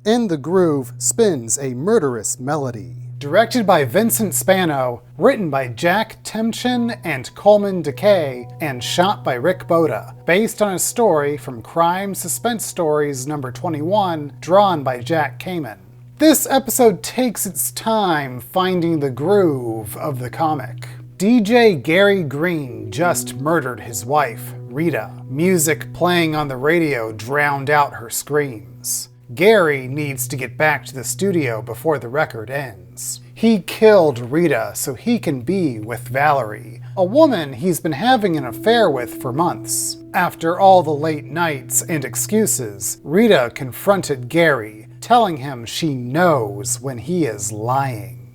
In the Groove spins a murderous melody. Directed by Vincent Spano, written by Jack Temchin and Coleman DeKay, and shot by Rick Boda. Based on a story from Crime Suspense Stories number 21, drawn by Jack Kamen. This episode takes its time finding the groove of the comic. DJ Gary Green just murdered his wife, Rita. Music playing on the radio drowned out her screams. Gary needs to get back to the studio before the record ends. He killed Rita so he can be with Valerie, a woman he's been having an affair with for months. After all the late nights and excuses, Rita confronted Gary, telling him she knows when he is lying.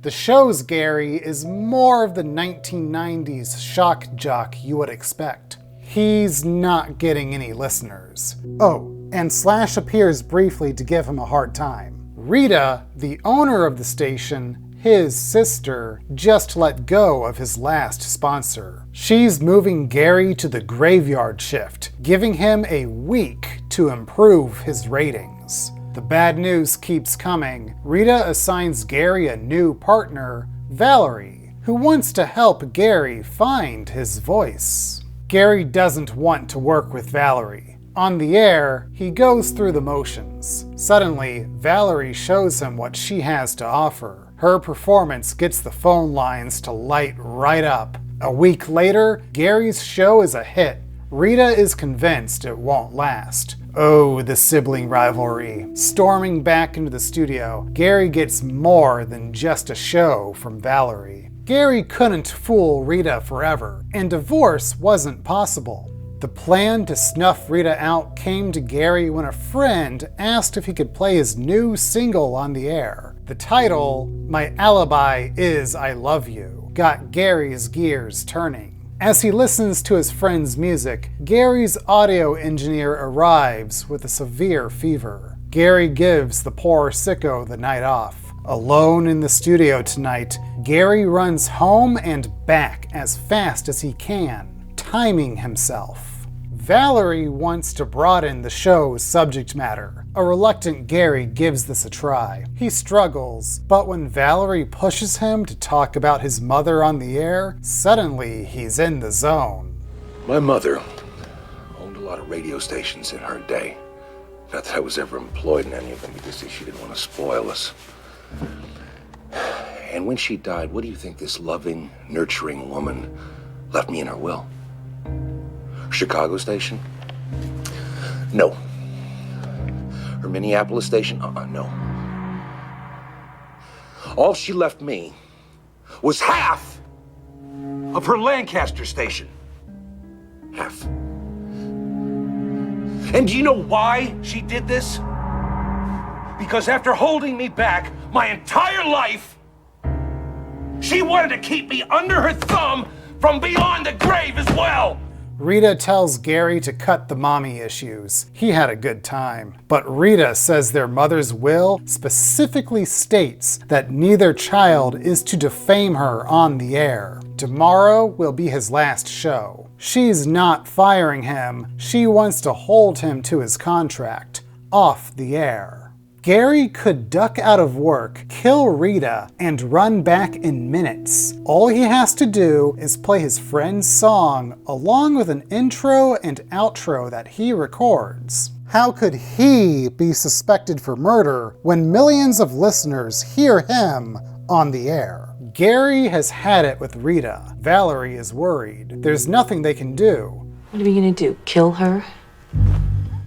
The show's Gary is more of the 1990s shock jock you would expect. He's not getting any listeners. Oh, and Slash appears briefly to give him a hard time. Rita, the owner of the station, his sister, just let go of his last sponsor. She's moving Gary to the graveyard shift, giving him a week to improve his ratings. The bad news keeps coming. Rita assigns Gary a new partner, Valerie, who wants to help Gary find his voice. Gary doesn't want to work with Valerie. On the air, he goes through the motions. Suddenly, Valerie shows him what she has to offer. Her performance gets the phone lines to light right up. A week later, Gary's show is a hit. Rita is convinced it won't last. Oh, the sibling rivalry. Storming back into the studio, Gary gets more than just a show from Valerie. Gary couldn't fool Rita forever, and divorce wasn't possible. The plan to snuff Rita out came to Gary when a friend asked if he could play his new single on the air. The title, My Alibi Is I Love You, got Gary's gears turning. As he listens to his friend's music, Gary's audio engineer arrives with a severe fever. Gary gives the poor sicko the night off. Alone in the studio tonight, Gary runs home and back as fast as he can, timing himself. Valerie wants to broaden the show's subject matter. A reluctant Gary gives this a try. He struggles, but when Valerie pushes him to talk about his mother on the air, suddenly he's in the zone. My mother owned a lot of radio stations in her day. Not that I was ever employed in any of them because she didn't want to spoil us. And when she died, what do you think this loving, nurturing woman left me in her will? Chicago station? No. Her Minneapolis station? No. All she left me was half of her Lancaster station. Half. And do you know why she did this? Because after holding me back my entire life, she wanted to keep me under her thumb from beyond the grave as well. Rita tells Gary to cut the mommy issues. He had a good time. But Rita says their mother's will specifically states that neither child is to defame her on the air. Tomorrow will be his last show. She's not firing him. She wants to hold him to his contract, off the air. Gary could duck out of work, kill Rita, and run back in minutes. All he has to do is play his friend's song along with an intro and outro that he records. How could he be suspected for murder when millions of listeners hear him on the air? Gary has had it with Rita. Valerie is worried. There's nothing they can do. What are we gonna do, kill her?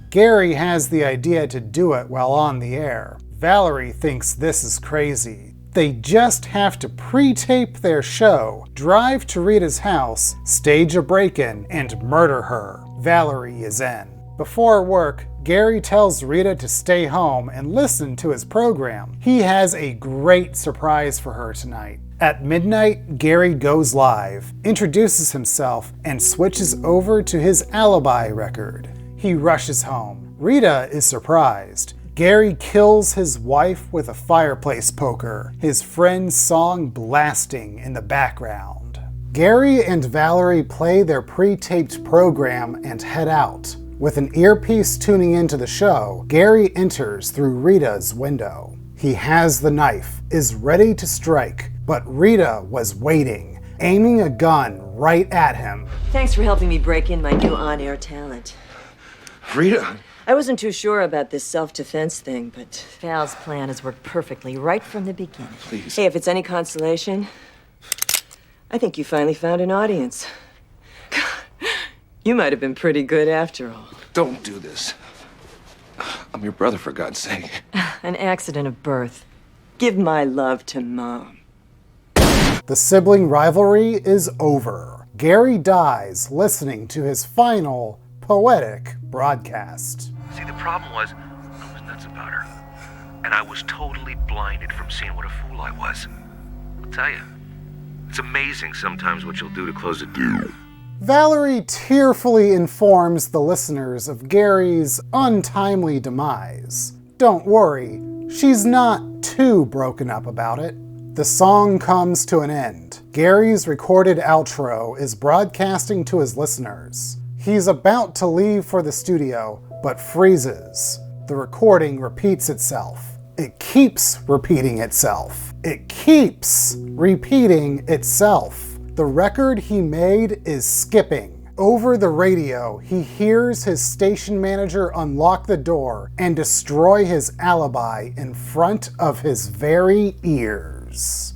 Gary has the idea to do it while on the air. Valerie thinks this is crazy. They just have to pre-tape their show, drive to Rita's house, stage a break-in, and murder her. Valerie is in. Before work, Gary tells Rita to stay home and listen to his program. He has a great surprise for her tonight. At midnight, Gary goes live, introduces himself, and switches over to his Alibi record. He rushes home. Rita is surprised. Gary kills his wife with a fireplace poker, his friend's song blasting in the background. Gary and Valerie play their pre-taped program and head out. With an earpiece tuning into the show, Gary enters through Rita's window. He has the knife, is ready to strike, but Rita was waiting, aiming a gun right at him. Thanks for helping me break in my new on-air talent. Rita? I wasn't too sure about this self-defense thing, but Val's plan has worked perfectly right from the beginning. Please. Hey, if it's any consolation, I think you finally found an audience. You might have been pretty good after all. Don't do this. I'm your brother, for God's sake. An accident of birth. Give my love to Mom. The sibling rivalry is over. Gary dies listening to his final poetic broadcast. See, the problem was, I was nuts about her. And I was totally blinded from seeing what a fool I was. I'll tell you, it's amazing sometimes what you'll do to close a deal. Valerie tearfully informs the listeners of Gary's untimely demise. Don't worry, she's not too broken up about it. The song comes to an end. Gary's recorded outro is broadcasting to his listeners. He's about to leave for the studio, but freezes. The recording repeats itself. It keeps repeating itself. It keeps repeating itself. The record he made is skipping. Over the radio, he hears his station manager unlock the door and destroy his alibi in front of his very ears.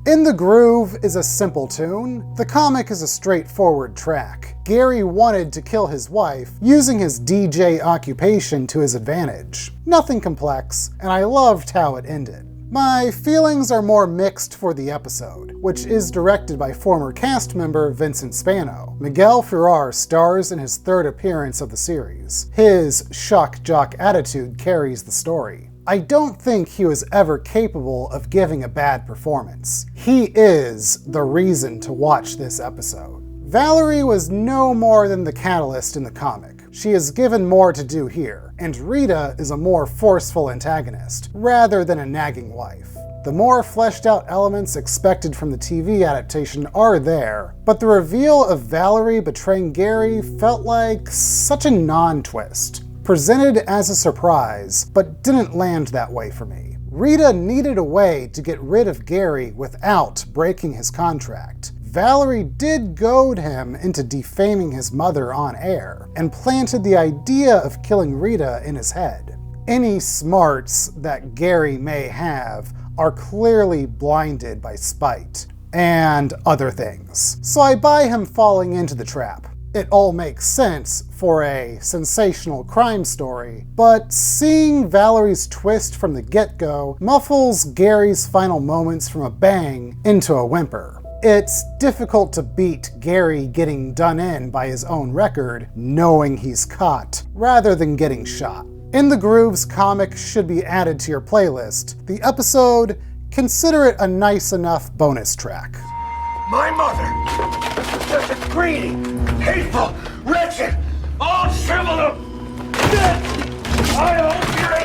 In the Groove is a simple tune. The comic is a straightforward track. Gary wanted to kill his wife, using his DJ occupation to his advantage. Nothing complex, and I loved how it ended. My feelings are more mixed for the episode, which is directed by former cast member Vincent Spano. Miguel Ferrer stars in his third appearance of the series. His shock jock attitude carries the story. I don't think he was ever capable of giving a bad performance. He is the reason to watch this episode. Valerie was no more than the catalyst in the comic. She is given more to do here, and Rita is a more forceful antagonist, rather than a nagging wife. The more fleshed out elements expected from the TV adaptation are there, but the reveal of Valerie betraying Gary felt like such a non-twist. Presented as a surprise, but didn't land that way for me. Rita needed a way to get rid of Gary without breaking his contract. Valerie did goad him into defaming his mother on air, and planted the idea of killing Rita in his head. Any smarts that Gary may have are clearly blinded by spite, and other things. So I buy him falling into the trap. It all makes sense for a sensational crime story, but seeing Valerie's twist from the get-go muffles Gary's final moments from a bang into a whimper. It's difficult to beat Gary getting done in by his own record, knowing he's caught, rather than getting shot. In the Grooves comic should be added to your playlist. The episode, consider it a nice enough bonus track. My mother was such a greedy, hateful, wretched, old shriveled up bitch! I hope you're